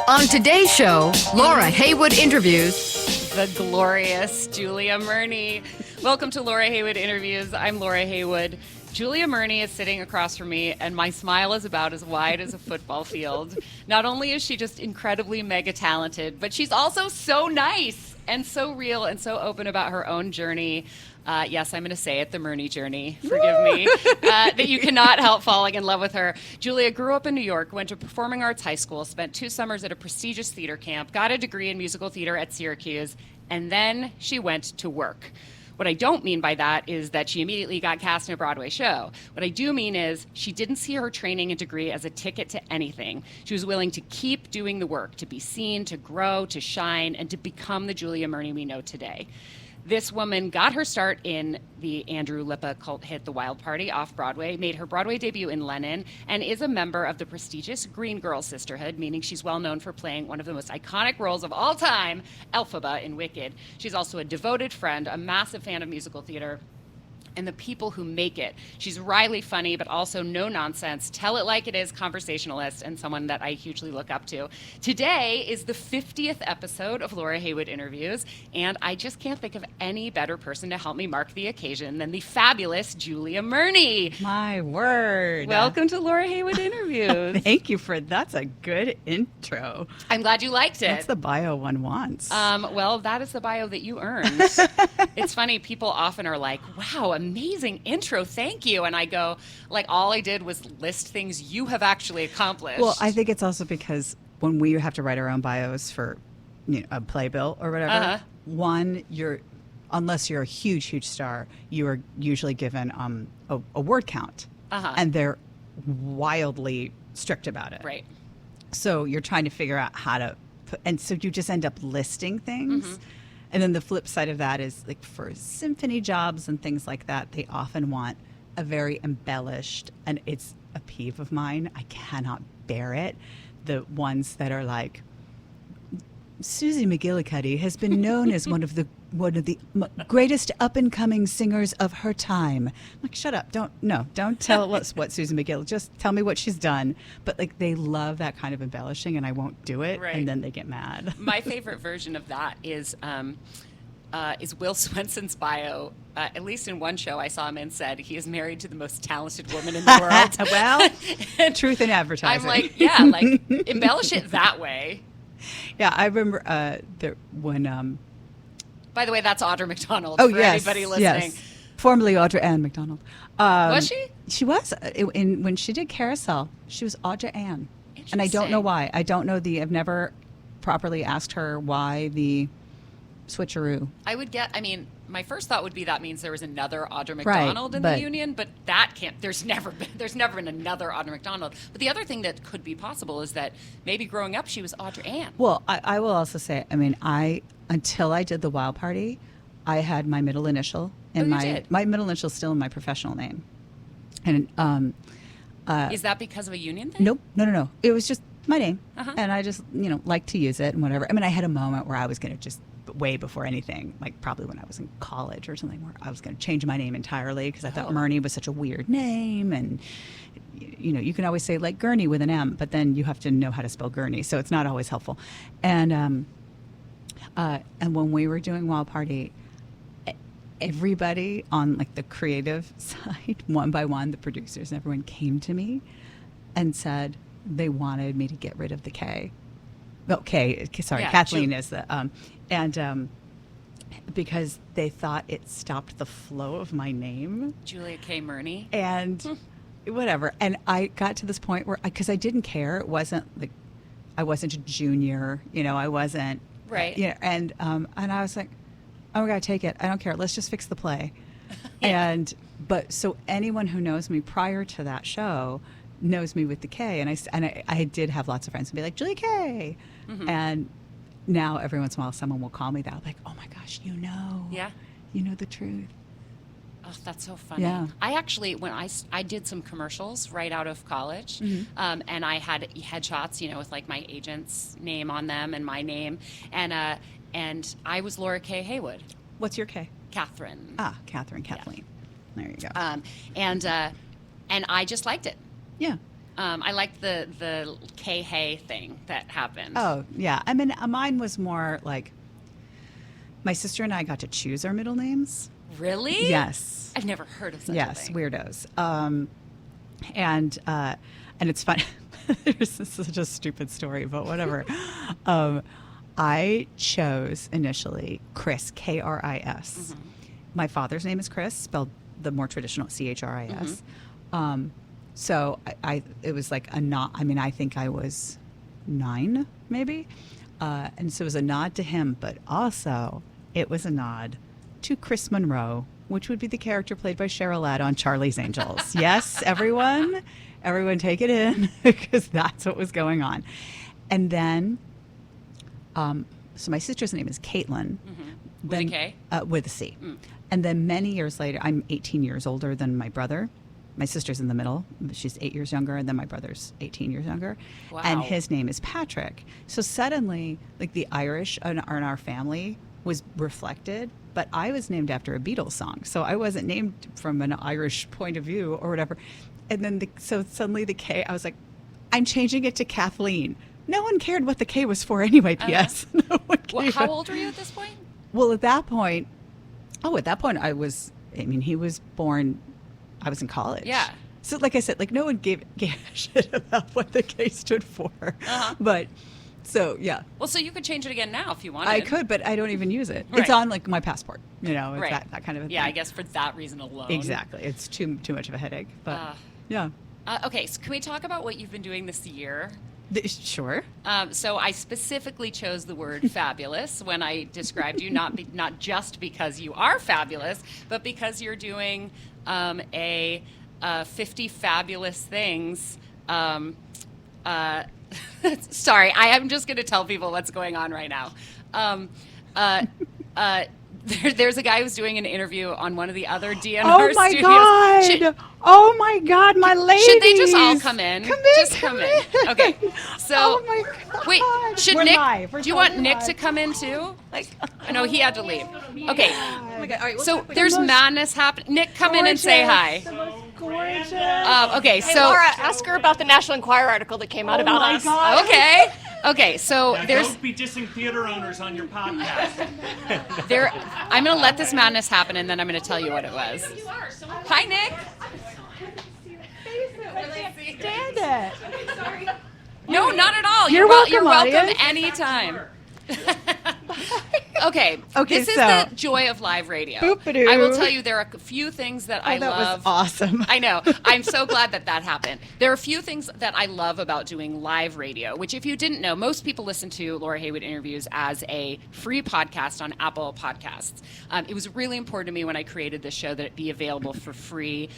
On today's show, Laura Heywood Interviews the glorious Julia Murney. Welcome to Laura Heywood Interviews. I'm Laura Heywood. Julia Murney is sitting across from me, and my smile is about as wide as a football field. Not only is she just incredibly mega talented, but she's also so nice and so real and so open about her own journey. Yes, I'm going to say it, the Murney journey. Forgive me. That you cannot help falling in love with her. Julia grew up in New York, went to performing arts high school, spent 2 summers at a prestigious theater camp, got a degree in musical theater at Syracuse, and then she went to work. What I don't mean by that is that she immediately got cast in a Broadway show. What I do mean is she didn't see her training and degree as a ticket to anything. She was willing to keep doing the work, to be seen, to grow, to shine, and to become the Julia Murney we know today. This woman got her start in the Andrew Lippa cult hit The Wild Party off Broadway, made her Broadway debut in Lennon, and is a member of the prestigious Green Girl Sisterhood, meaning she's well known for playing one of the most iconic roles of all time, Elphaba in Wicked. She's also a devoted friend, a massive fan of musical theater, and the people who make it. She's wryly funny, but also no nonsense, tell it like it is conversationalist, and someone that I hugely look up to. Today is the 50th episode of Laura Heywood Interviews, and I just can't think of any better person to help me mark the occasion than the fabulous Julia Murney. My word. Welcome to Laura Heywood Interviews. Thank you that's a good intro. I'm glad you liked it. That's the bio one wants. Well, that is the bio that you earned. It's funny, people often are like, wow, amazing intro, thank you. And I go, like, all I did was list things you have actually accomplished. Well, I think it's also because when we have to write our own bios for a playbill or whatever, one, unless you're a huge star, you are usually given a word count. And they're wildly strict about it. Right. So you're trying to figure out how to put, and so you just end up listing things. And then the flip side of that is, like, for symphony jobs and things like that, they often want a very embellished, and it's a peeve of mine. I cannot bear it. The ones that are like, Susie McGillicuddy has been known as one of the greatest up and coming singers of her time. I'm like, shut up! Don't tell us what Susie McGill. Just tell me what she's done. But, like, they love that kind of embellishing, and I won't do it, right. And then they get mad. My favorite version of that is Will Swenson's bio. At least in one show I saw him and said he is married to the most talented woman in the world. Well, truth in advertising. I'm like, yeah, like, embellish it that way. Yeah, I remember when. By the way, that's Audra McDonald. Oh, for yes, anybody listening. yes. Formerly Audra Ann McDonald. Was she? She was. When she did Carousel, she was Audra Ann. And I don't know why. I've never properly asked her why the switcheroo. My first thought would be that means there was another Audra McDonald in the Union, but that can't. There's never been another Audra McDonald. But the other thing that could be possible is that maybe growing up she was Audra Ann. Well, I will also say, until I did the Wild Party, I had my middle initial, and my middle initial is still in my professional name. And is that because of a union thing? Nope, no. It was just my name, and I just like to use it and whatever. I had a moment where I was going to just, way before anything, like probably when I was in college or something, where I was going to change my name entirely because I thought Murney was such a weird name, and you can always say, like, Gurney with an M, but then you have to know how to spell Gurney, so it's not always helpful. And when we were doing Wild Party, everybody on, like, the creative side, one by one, the producers and everyone came to me and said they wanted me to get rid of the K. Kathleen is the because they thought it stopped the flow of my name, Julia K. Murney, and whatever. And I got to this point where, because I didn't care, it wasn't like I wasn't a junior, I wasn't right, and I was like, oh, we gotta take it. I don't care. Let's just fix the play. But so anyone who knows me prior to that show knows me with the K, and I did have lots of friends who'd be like, Julia K. And now every once in a while someone will call me that. I'm like, oh my gosh, you know the truth. Oh, that's so funny. Yeah. I actually, when I did some commercials right out of college, and I had headshots, with, like, my agent's name on them and my name, and I was Laura K. Heywood. What's your K? Catherine. Catherine, Kathleen. Yeah. There you go. And I just liked it. Yeah. I like the K Hay thing that happened. Oh, yeah. I mean, mine was more like my sister and I got to choose our middle names. Really? Yes. I've never heard of such a Yes, thing. weirdos. And it's fun. This is such a stupid story, but whatever. I chose initially Chris, Kris. My father's name is Chris, spelled the more traditional Chris. So it was like a nod. I mean, I think I was 9, maybe. And so it was a nod to him, but also it was a nod to Chris Monroe, which would be the character played by Cheryl Ladd on Charlie's Angels. Yes, everyone take it in, because that's what was going on. And then, so my sister's name is Caitlin. With a K? With a C. And then many years later, I'm 18 years older than my brother. My sister's in the middle. She's 8 years younger, and then my brother's 18 years younger. Wow. And his name is Patrick. So suddenly, like, the Irish in our family was reflected, but I was named after a Beatles song. So I wasn't named from an Irish point of view or whatever. And then, so suddenly the K, I was like, I'm changing it to Kathleen. No one cared what the K was for anyway, P.S. No one cared. Well, how old were you at this point? Well, at that point, he was born, I was in college. Yeah. So like I said, like no one gave a shit about what the K stood for. But so, yeah. Well, so you could change it again now if you wanted. I could, but I don't even use it. Right. It's on like my passport, it's Right. that kind of a Yeah, thing. I guess for that reason alone. Exactly. It's too much of a headache, but yeah. Okay, so can we talk about what you've been doing this year? Sure. So I specifically chose the word fabulous when I described you, not just because you are fabulous, but because you're doing a 50 fabulous things. Sorry, I am just going to tell people what's going on right now. There's a guy who's doing an interview on one of the other DNR studios. Oh my God, my ladies. Should they just all come in? Come in. Okay. So, oh my God. wait, should We're Nick, live. do you want Nick to come in too? I know he had to leave. Okay. Oh my God. All right, So there's madness happening. Nick, come in and say hi. Gorgeous. Okay, Hey, so. Laura, ask her about the National Enquirer article that came out about my us. God. Okay, so there's Don't be dissing theater owners on your podcast. I'm going to let this madness happen, and then I'm going to tell you what it was. Hi, Nick. Stand it. No, not at all. You're welcome, welcome audience. anytime. Okay, this is so- the joy of live radio. Boop-a-doo. I will tell you there are a few things that I that love. was awesome. I know. I'm so glad that happened. There are a few things that I love about doing live radio, which if you didn't know, most people listen to Laura Heywood Interviews as a free podcast on Apple Podcasts. It was really important to me when I created this show that it be available for free.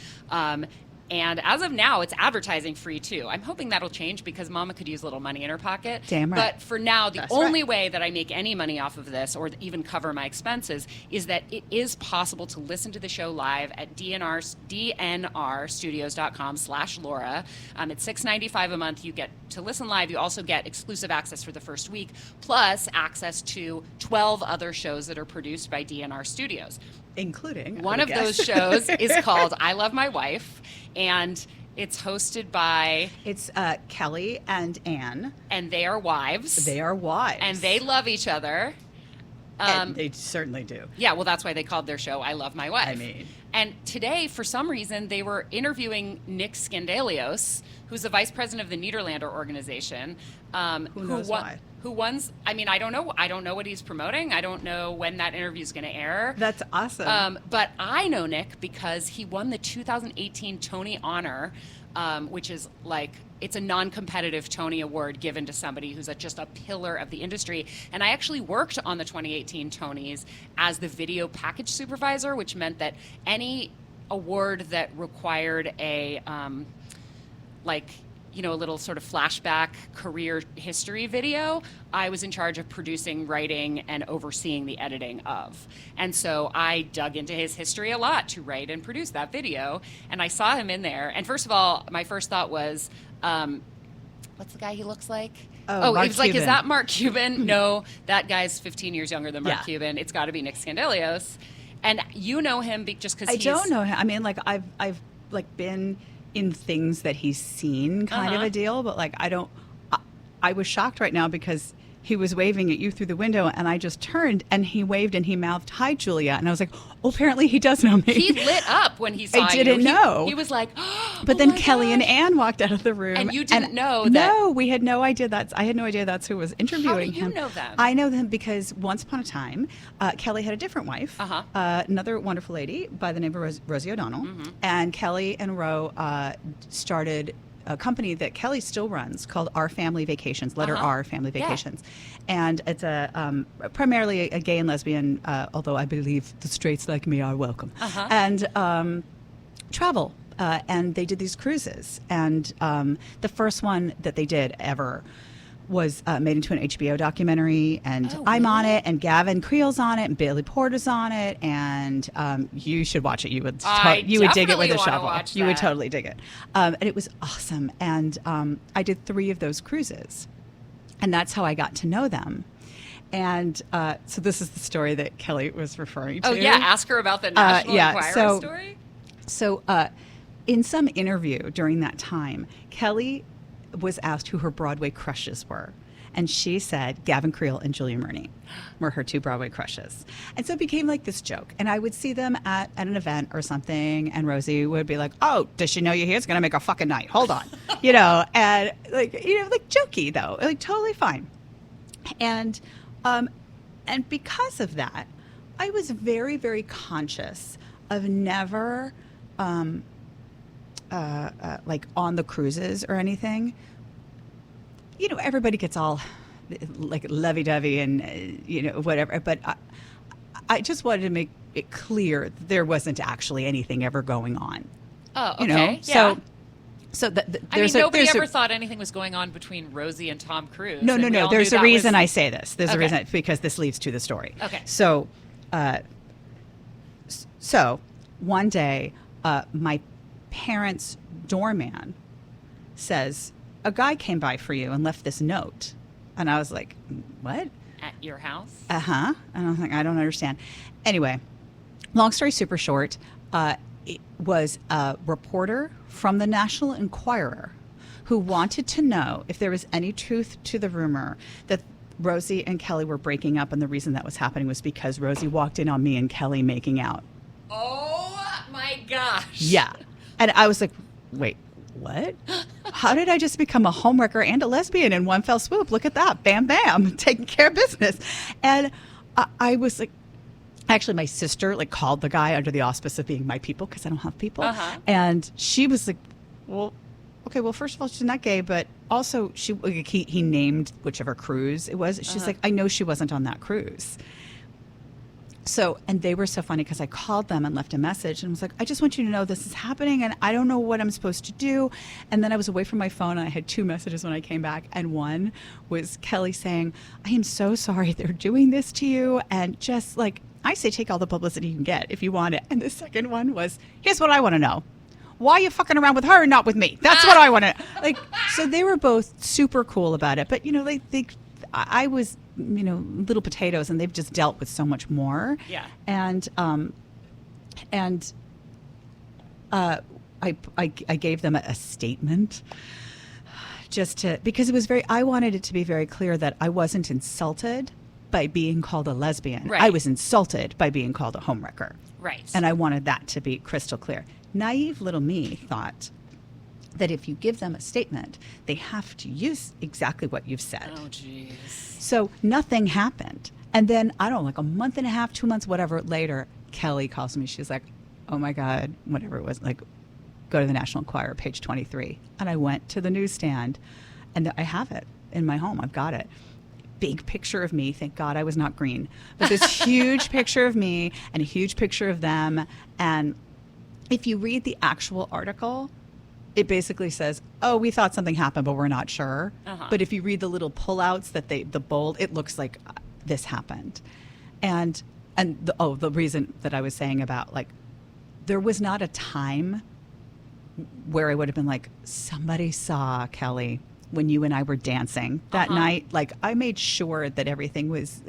And as of now, it's advertising free too. I'm hoping that'll change because Mama could use a little money in her pocket. Damn right. But for now, the That's only right. way that I make any money off of this or even cover my expenses is that it is possible to listen to the show live at DNRstudios.com/Laura. It's $6.95 a month. You get to listen live. You also get exclusive access for the first week, plus access to 12 other shows that are produced by DNR Studios. Including One of those shows is called I Love My Wife, and it's hosted by... It's Kelli and Anne. And they are wives. They are wives. And they love each other. And they certainly do. Yeah, well, that's why they called their show I Love My Wife. I mean. And today, for some reason, they were interviewing Nick Scandalios, who's the vice president of the Nederlander Organization. Who knows why? Who won? I mean, I don't know. I don't know what he's promoting. I don't know when that interview is going to air. That's awesome. But I know Nick because he won the 2018 Tony Honor, which is like, it's a non-competitive Tony Award given to somebody who's just a pillar of the industry. And I actually worked on the 2018 Tonys as the video package supervisor, which meant that any award that required a, a little sort of flashback career history video, I was in charge of producing, writing, and overseeing the editing of. And so I dug into his history a lot to write and produce that video. And I saw him in there. And first of all, my first thought was, what's the guy he looks like? Mark It was like, is Cuban. that Mark Cuban? No, that guy's 15 years younger than Mark Yeah. Cuban. It's got to be Nick Scandalios. And you know him just because I don't know him. I mean, like I've like been in things that he's seen kind of a deal, but like I was shocked right now because he was waving at you through the window, and I just turned, and he waved, and he mouthed, "Hi, Julia." And I was like, oh, apparently he does know me. He lit up when he saw you. I didn't know. He was like, oh, but then my Kelly and gosh. Ann walked out of the room. And you didn't know that? No, we had no idea I had no idea that's who was interviewing him. How do you know them? I know them because once upon a time, Kelly had a different wife, another wonderful lady by the name of Rosie O'Donnell. And Kelly and Ro started a company that Kelly still runs called Our Family Vacations, letter R, Family Vacations. And it's primarily a gay and lesbian, although I believe the straights like me are welcome, and travel. And they did these cruises. And the first one that they did ever was made into an HBO documentary, and I'm on it, and Gavin Creel's on it, and Billy Porter's on it, and you should watch it. You would dig it with a shovel. You would totally dig it. And it was awesome. And I did 3 of those cruises, and that's how I got to know them. And so this is the story that Kelly was referring to. Oh yeah, ask her about the National Enquirer story. So in some interview during that time, Kelly was asked who her Broadway crushes were. And she said Gavin Creel and Julia Murney were her 2 Broadway crushes. And so it became like this joke. And I would see them at an event or something, and Rosie would be like, oh, does she know you're here? It's going to make a fucking night. Hold on. And like jokey though, like totally fine. And because of that, I was very, very conscious of never like on the cruises or anything, everybody gets all like lovey-dovey and, whatever. But I just wanted to make it clear that there wasn't actually anything ever going on. Oh, okay. So nobody ever thought anything was going on between Rosie and Tom Cruise. No. There's a reason I say this. There's a reason, because this leads to the story. Okay. So one day, my parents' doorman says, a guy came by for you and left this note. And I was like, what? At your house? And I was like, I don't understand. Anyway, long story super short, it was a reporter from the National Enquirer who wanted to know if there was any truth to the rumor that Rosie and Kelly were breaking up, and the reason that was happening was because Rosie walked in on me and Kelly making out. Oh my gosh. Yeah. And I was like, wait, what? How did I just become a homewrecker and a lesbian in one fell swoop? Look at that. Bam, bam. Taking care of business. And I was like, actually, my sister called the guy under the auspice of being my people, because I don't have people. And she was like, well, okay, well, first of all, she's not gay, but also he named whichever cruise it was. She's like, I know she wasn't on that cruise. So, and they were so funny because I called them and left a message and was like, I just want you to know this is happening and I don't know what I'm supposed to do. And then I was away from my phone and I had 2 messages when I came back. And one was Kelly saying, I am so sorry they're doing this to you. And just I say, take all the publicity you can get if you want it. And the second one was, here's what I want to know. Why are you fucking around with her and not with me? That's what I want to so they were both super cool about it. But, I was, little potatoes, and they've just dealt with so much more. Yeah. And I gave them a statement because it was I wanted it to be very clear that I wasn't insulted by being called a lesbian. Right. I was insulted by being called a homewrecker. Right. And I wanted that to be crystal clear. Naive little me thought that if you give them a statement, they have to use exactly what you've said. Oh, jeez. So nothing happened. And then, I don't know, a month and a half, 2 months, whatever later, Kelly calls me. She's like, oh my God, whatever it was, go to the National Enquirer, page 23. And I went to the newsstand, and I have it in my home. I've got it. Big picture of me. Thank God I was not green. But this huge picture of me and a huge picture of them. And if you read the actual article, it basically says, oh, we thought something happened, but we're not sure. But if you read the little pullouts the bold, it looks like this happened. And the reason that I was saying about there was not a time where I would have been like, somebody saw Kelly when you and I were dancing that night. I made sure that everything was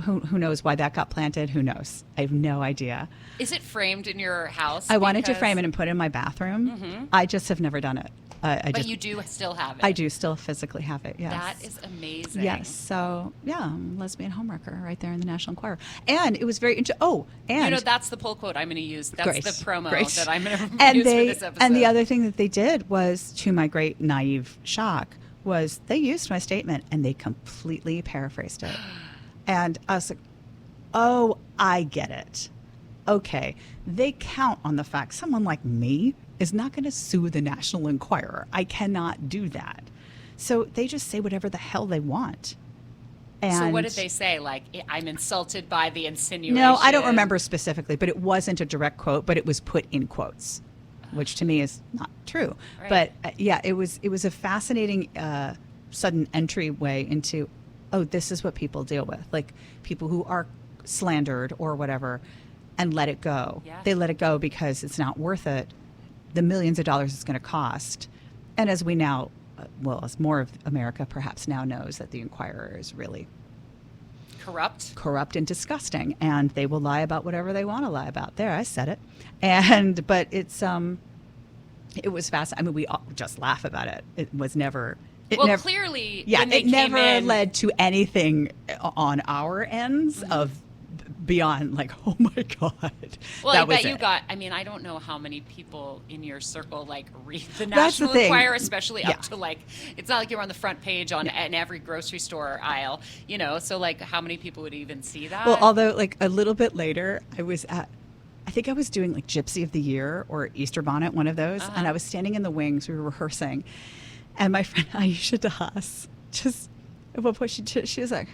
who knows why that got planted? Who knows? I have no idea. Is it framed in your house? I wanted to Because- frame it and put it in my bathroom. I just have never done it. But you do still have it. I do still physically have it. Yes. That is amazing. Yes. So yeah, lesbian homewrecker right there in the National Enquirer, and it was very interesting. Oh, and that's the pull quote I'm going to use. That's Great. the promo Great. that I'm going to and use they for this episode. and the other thing that they did was, to my great naive shock, was they used my statement and they completely paraphrased it, and I was like, oh, I get it. Okay, they count on the fact someone like me is not going to sue the National Enquirer. I cannot do that. So they just say whatever the hell they want. And So what did they say? Like, I'm insulted by the insinuation. No, I don't remember specifically, but it wasn't a direct quote, but it was put in quotes, which to me is not true. Right. But yeah, it was a fascinating sudden entryway into, oh, this is what people deal with, like people who are slandered or whatever, and let it go. Yeah. They let it go because it's not worth it. The millions of dollars it's going to cost. And as we now, as more of America perhaps now knows, that the Enquirer is really corrupt and disgusting, and they will lie about whatever they want to lie about. There, I said it. But it's it was fascinating. I mean, we all just laugh about it. It was never. Clearly, Yeah, when they it never came in, led to anything on our ends of beyond like, oh my God. Well, that I bet was you it. got. I mean, I don't know how many people in your circle like read the That's the National thing. Enquirer, especially Yeah. up to like. It's not like you're on the front page in every grocery store aisle, So like, how many people would even see that? Well, although like a little bit later, I think I was doing like Gypsy of the Year or Easter Bonnet, one of those, and I was standing in the wings. We were rehearsing, and my friend Aisha DeHaas just at one point she was like,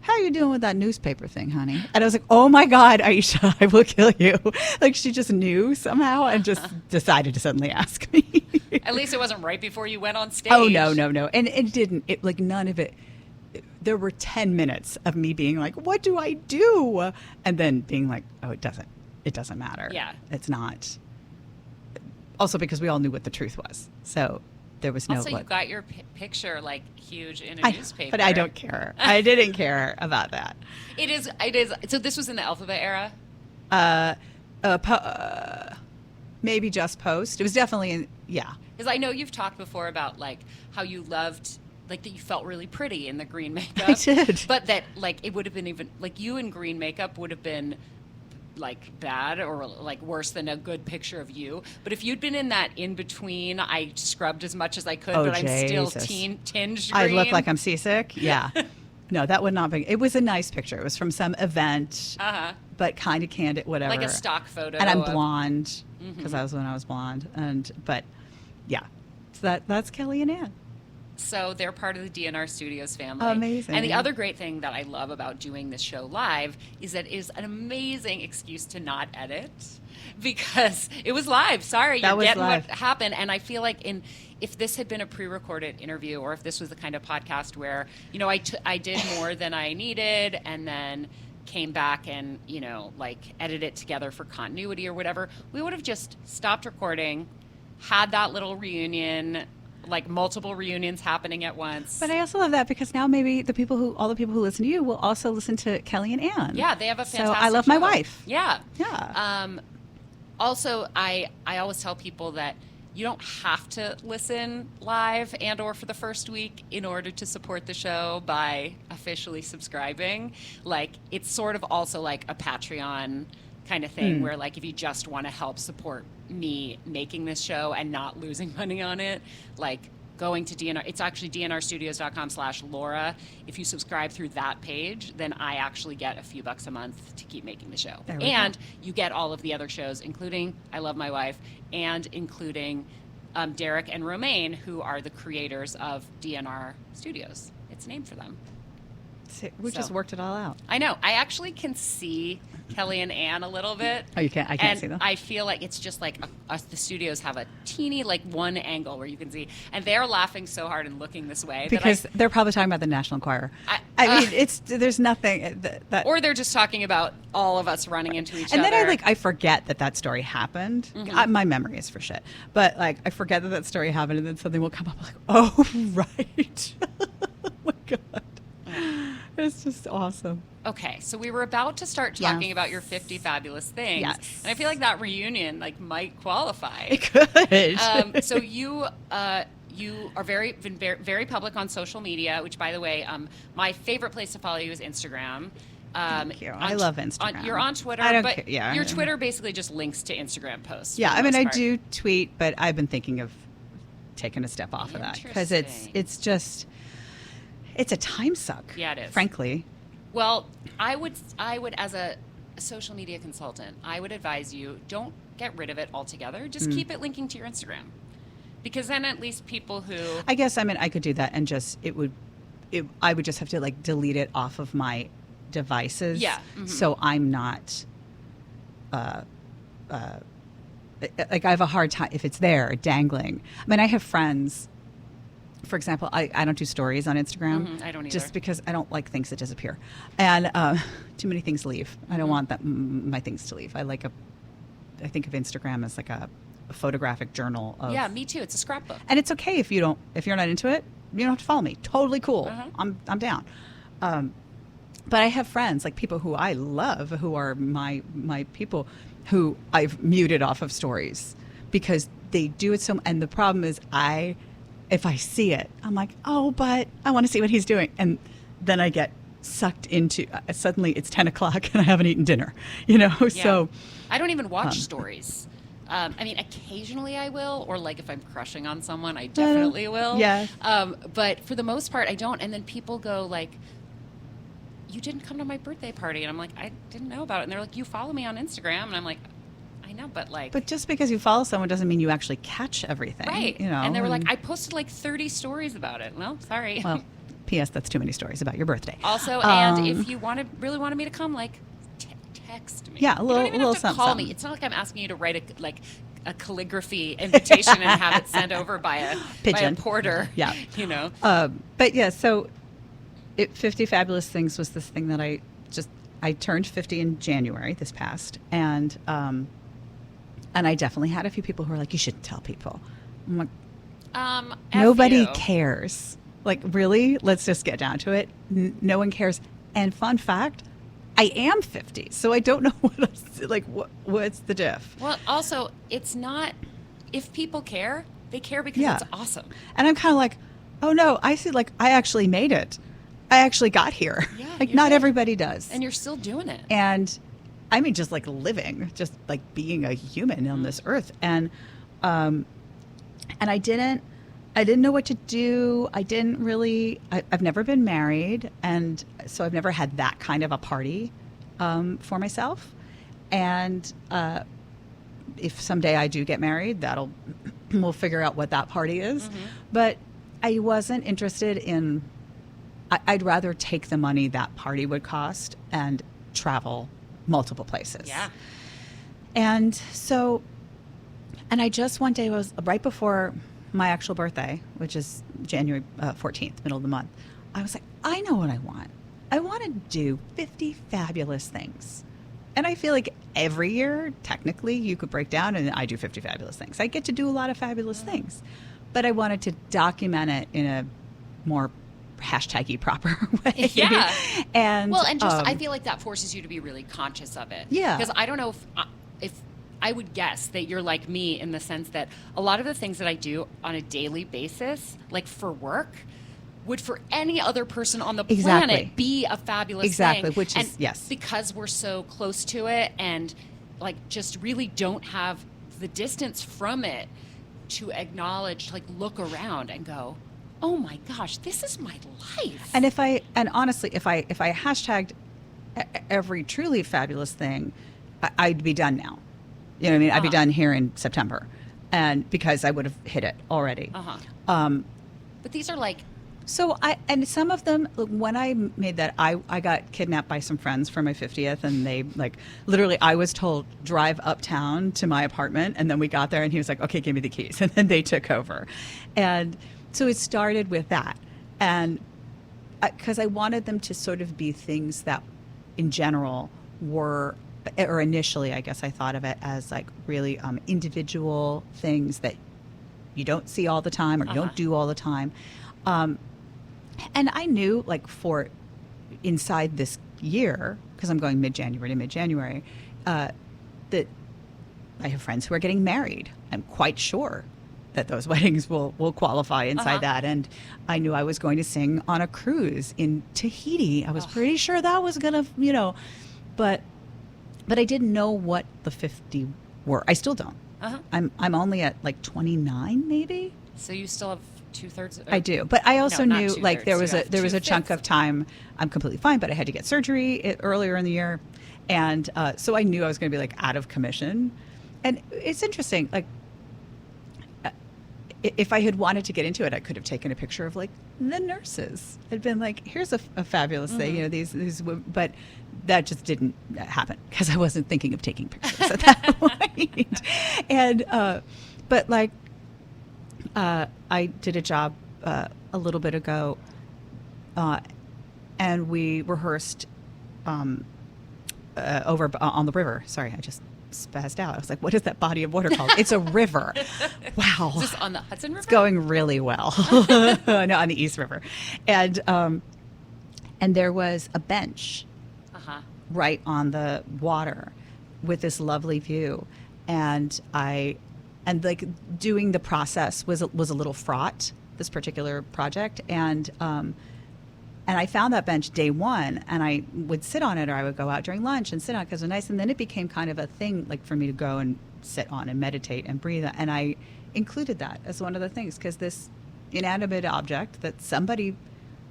"How are you doing with that newspaper thing, honey?" And I was like, "Oh my God, Aisha, I will kill you!" Like she just knew somehow and just decided to suddenly ask me. At least it wasn't right before you went on stage. Oh no, and it didn't. It like none of it. There were 10 minutes of me being like, "What do I do?" And then being like, "Oh, it doesn't matter. Yeah. It's not." Also because we all knew what the truth was, so there was no. Also, you got your picture like huge in a I- newspaper. but I don't care. I didn't care about that. It is. So this was in the Alphabet era. Maybe just post. It was definitely yeah. Because I know you've talked before about like how you loved, like that you felt really pretty in the green makeup. I did. But that like it would have been even like you in green makeup would have been like bad or like worse than a good picture of you. But if you'd been in that in between, I scrubbed as much as I could, Oh, but I'm still Jesus. tinged I green. look like I'm seasick. Yeah. No, that would not be. It was a nice picture. It was from some event, but kind of candid, whatever. like a stock photo. And I'm of- blonde because I was when I was blonde, but yeah, so that's Kelli and Ann. So they're part of the DNR Studios family. Amazing. And the other great thing that I love about doing this show live is that it is an amazing excuse to not edit because it was live. Sorry, That you're was getting live. what happened. And I feel like if this had been a pre-recorded interview or if this was the kind of podcast where, I did more than I needed and then came back and, like edited it together for continuity or whatever, we would have just stopped recording, had that little reunion, like multiple reunions happening at once. But I also love that because now maybe all the people who listen to you will also listen to Kelli and Ann. Yeah, they have a fantastic So I love my show. wife. Yeah. Yeah. Also, I always tell people that you don't have to listen live and or for the first week in order to support the show by officially subscribing. Like, it's sort of also like a Patreon kind of thing where, like, if you just want to help support me making this show and not losing money on it, like, going to DNR, it's actually dnrstudios.com/Laura. If you subscribe through that page, then I actually get a few bucks a month to keep making the show. There we And go. you get all of the other shows, including I Love My Wife and including Derek and Romaine, who are the creators of DNR Studios. It's named for them. We just So. worked it all out. I know. I actually can see Kelli and Ann a little bit. Oh, you can't? I can't and see them. I feel like it's just like the studios have a teeny, like one angle where you can see, and they're laughing so hard and looking this way Because they're probably talking about the National Enquirer. I mean, there's nothing that. or they're just talking about all of us running into each and other. then I forget that story happened. My memory is for shit. But like I forget that story happened, and then something will come up like, oh right, oh my God. It's just awesome. Okay, so we were about to start talking Yes. about your 50 fabulous things. Yes. And I feel like that reunion might qualify. It could. So you are very public on social media, which, by the way, my favorite place to follow you is Instagram. Thank you. I love Instagram. You're on Twitter, I don't but care. Yeah, your Twitter basically just links to Instagram posts. Yeah, for the I mean, most I part. do tweet, but I've been thinking of taking a step off of that because it's just it's a time suck. Yeah, it is. Frankly. Well, I would as a social media consultant, I would advise you don't get rid of it altogether. Just keep it linking to your Instagram, because then at least people who I guess I could do that and just I would just have to like delete it off of my devices. Yeah. Mm-hmm. So I'm not like I have a hard time if it's there dangling. I mean, I have friends. For example, I don't do stories on Instagram. I don't either. Just because I don't like things that disappear, and too many things leave. I don't want my things to leave. I think of Instagram as like a photographic journal. Yeah, me too. It's a scrapbook. And it's okay if you're not into it. You don't have to follow me. Totally cool. I'm down. But I have friends, like people who I love, who are my people, who I've muted off of stories because they do it so. And the problem is, if I see it, I'm like, oh, but I want to see what he's doing, and then I get sucked into. Suddenly, it's 10 o'clock and I haven't eaten dinner. Yeah. So I don't even watch stories. I mean, occasionally I will, or like if I'm crushing on someone, I definitely will. Yeah. But for the most part, I don't. And then people go like, you didn't come to my birthday party. And I'm like, I didn't know about it. And they're like, you follow me on Instagram. And I'm like, I know, but like. But just because you follow someone doesn't mean you actually catch everything. Right. You know. And they were like, I posted like 30 stories about it. Well, sorry. Well, P.S. That's too many stories about your birthday. Also, and if you really wanted me to come, like, text me. Yeah, a little- you don't even a little have to something, call something. me. It's not like I'm asking you to write a calligraphy invitation and have it sent over by a Pigeon. porter. Yeah. You know. But yeah, so 50 Fabulous Things was this thing that I turned 50 in January this past, and I definitely had a few people who were like, you shouldn't tell people. I'm like, F nobody you. cares. Like, really? Let's just get down to it. No one cares. And fun fact, I am 50, so I don't know what's the diff. Well, also, it's not. If people care, they care because Yeah. it's awesome. And I'm kind of like, oh no, I see. Like, I actually made it. I actually got here. Yeah, like, you're not right. everybody does. And you're still doing it. And I mean, just like living, just like being a human on this earth. And I didn't know what to do. I didn't really, I've never been married. And so I've never had that kind of a party for myself. And if someday I do get married, we'll figure out what that party is. Mm-hmm. But I wasn't interested in, I'd rather take the money that party would cost and travel multiple places. Yeah. And so, and I just one day was right before my actual birthday, which is January 14th, middle of the month. I was like, I know what I want. I want to do 50 fabulous things. And I feel like every year, technically, you could break down and I do 50 fabulous things. I get to do a lot of fabulous things. But I wanted to document it in a more hashtaggy proper way. Yeah. And just I feel like that forces you to be really conscious of it. Yeah. Because I don't know if I would guess that you're like me in the sense that a lot of the things that I do on a daily basis, like for work, would for any other person on the planet be a fabulous thing. Which is, and yes. because we're so close to it and like just really don't have the distance from it to acknowledge, like look around and go, oh my gosh, this is my life. And honestly, if I hashtagged every truly fabulous thing, I'd be done now. You know what I mean? I'd be done here in September, and because I would have hit it already. But these are like. So and some of them, when I made that, I got kidnapped by some friends for my 50th, and they like literally I was told drive uptown to my apartment, and then we got there and he was like, okay, give me the keys, and then they took over. And so it started with that, and because I wanted them to sort of be things that in general were, or initially I guess I thought of it as like really individual things that you don't see all the time or you don't do all the time. And I knew, like, for inside this year, because I'm going mid-January to mid-January, that I have friends who are getting married. I'm quite sure that those weddings will qualify inside that. And I knew I was going to sing on a cruise in Tahiti. I was pretty sure that was going to, but I didn't know what the 50 were. I still don't. I'm only at like 29 maybe. So you still have 2/3? I do, but I also not knew like there was a chunk of time I'm completely fine, but I had to get surgery earlier in the year, and so I knew I was going to be like out of commission. And it's interesting, like if I had wanted to get into it, I could have taken a picture of like the nurses. It'd been like, here's a fabulous thing, these, but that just didn't happen because I wasn't thinking of taking pictures at that point. And but like I did a job a little bit ago, and we rehearsed over on the river. Sorry, I just spazzed out. I was like, what is that body of water called? It's a river. Wow. Is this on the Hudson River? It's going really well. No, on the East River. And there was a bench right on the water with this lovely view. And like doing the process was a little fraught, this particular project. And I found that bench day one, and I would sit on it, or I would go out during lunch and sit on it because it was nice. And then it became kind of a thing, like for me to go and sit on and meditate and breathe. And I included that as one of the things because this inanimate object that somebody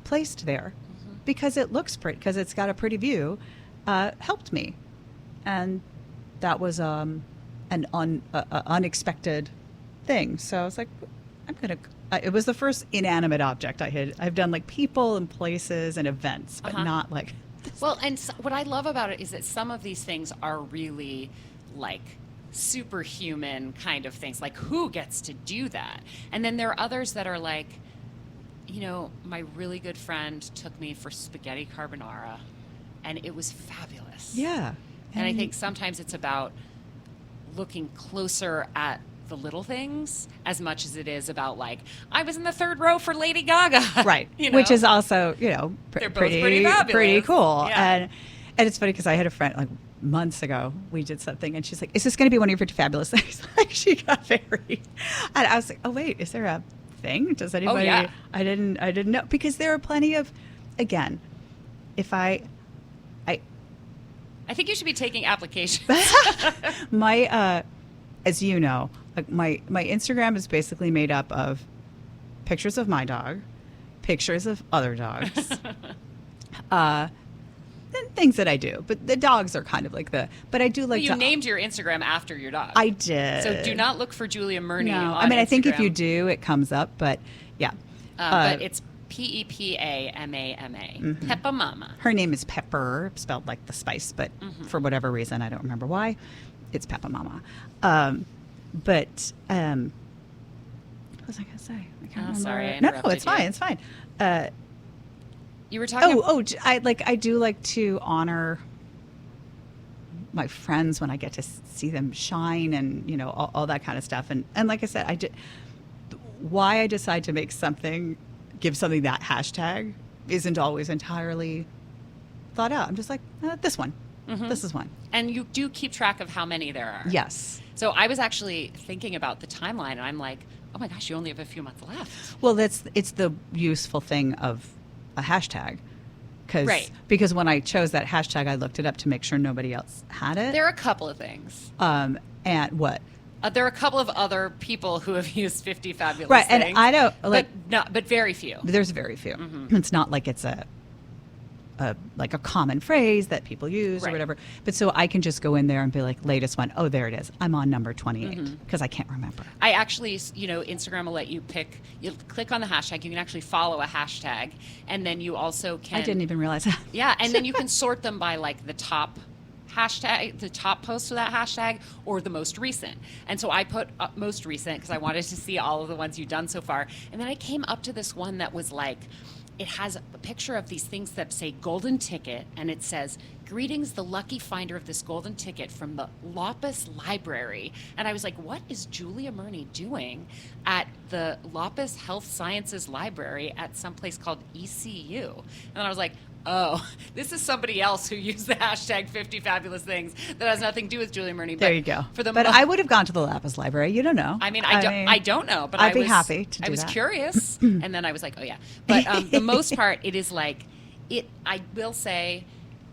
placed there, because it looks pretty, because it's got a pretty view, helped me. And that was an unexpected thing. So I was like, I'm going to. It was the first inanimate object I've done, like people and places and events, but not like this. Well, and what I love about it is that some of these things are really like superhuman kind of things. Like, who gets to do that? And then there are others that are like, my really good friend took me for spaghetti carbonara, and it was fabulous. Yeah. And I think sometimes it's about looking closer at the little things as much as it is about like, I was in the third row for Lady Gaga. Right. Which is also, they're both pretty fabulous. Pretty cool. Yeah. And it's funny because I had a friend like months ago, we did something and she's like, is this going to be one of your fabulous things? Like she got very, and I was like, oh wait, is there a thing? Does anybody, I didn't know, because there are plenty of, again, if I think you should be taking applications. My, as you know, like my Instagram is basically made up of pictures of my dog, pictures of other dogs, and things that I do. But the dogs are kind of like but I do like you named your Instagram after your dog. I did. So do not look for Julia Murney on I mean, I think if Instagram. you do, it comes up, but yeah. But it's Pepamama. Peppa Mama. Her name is Pepper, spelled like the spice, but for whatever reason, I don't remember why, it's Peppa Mama. But what was I going to say? I can't remember. Sorry, I No, interrupted it's fine. you. It's fine. You were talking. I do like to honor my friends when I get to see them shine, and all that kind of stuff. And like I said, why I decide to make something, give something that hashtag, isn't always entirely thought out. I'm just like, this one. This is one. And you do keep track of how many there are. Yes. So I was actually thinking about the timeline, and I'm like, oh my gosh, you only have a few months left. Well, it's the useful thing of a hashtag. Right. Because when I chose that hashtag, I looked it up to make sure nobody else had it. There are a couple of things. And what? There are a couple of other people who have used 50 fabulous Right, things. and I don't like. But very few. There's very few. It's not like it's a common phrase that people use or whatever. But so I can just go in there and be like, latest one. Oh, there it is. I'm on number 28 because I can't remember. I actually, Instagram will let you pick. You click on the hashtag. You can actually follow a hashtag, and then you also can. I didn't even realize that. Yeah, and then you can sort them by like the top hashtag, the top post for that hashtag, or the most recent. And so I put most recent because I wanted to see all of the ones you've done so far. And then I came up to this one that was like, it has a picture of these things that say golden ticket, and it says, greetings, the lucky finder of this golden ticket from the Lapis Library. And I was like, what is Julia Murney doing at the Lapis Health Sciences Library at some place called ECU? And I was like, Oh, this is somebody else who used the hashtag 50 fabulous things that has nothing to do with Julia Murney. There you go. But I would have gone to the Lapis Library. You don't know. I don't know, but I'd be happy to do I was that. curious, and then I was like, oh yeah. But the most part, it is like, I will say,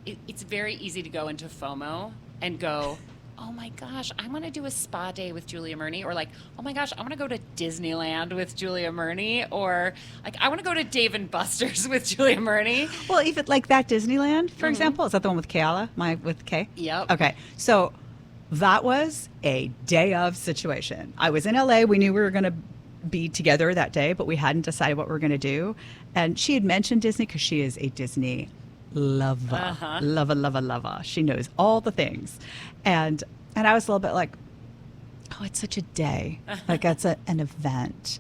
it's very easy to go into FOMO and go, oh my gosh, I want to do a spa day with Julia Murney, or like, oh my gosh, I want to go to Disneyland with Julia Murney, or like, I want to go to Dave and Buster's with Julia Murney. Well, even like that Disneyland, for example, is that the one with Keala? With K? Yep. Okay, so that was a day of situation. I was in LA. We knew we were going to be together that day, but we hadn't decided what we were going to do. And she had mentioned Disney because she is a Disney lover. Lover. She knows all the things. And I was a little bit like, oh, it's such a day. Like, that's an event.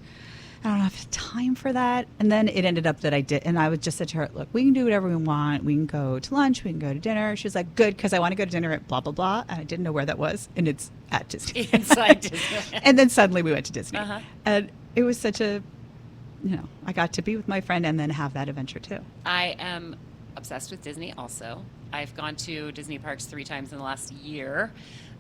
I don't have time for that. And then it ended up that I did. And I would just said to her, look, we can do whatever we want. We can go to lunch. We can go to dinner. She was like, good, because I want to go to dinner at blah, blah, blah. And I didn't know where that was. And it's at Disney. Inside Disneyland. And then suddenly we went to Disney. And it was such a, I got to be with my friend and then have that adventure too. I am obsessed with Disney also. I've gone to Disney parks 3 times in the last year.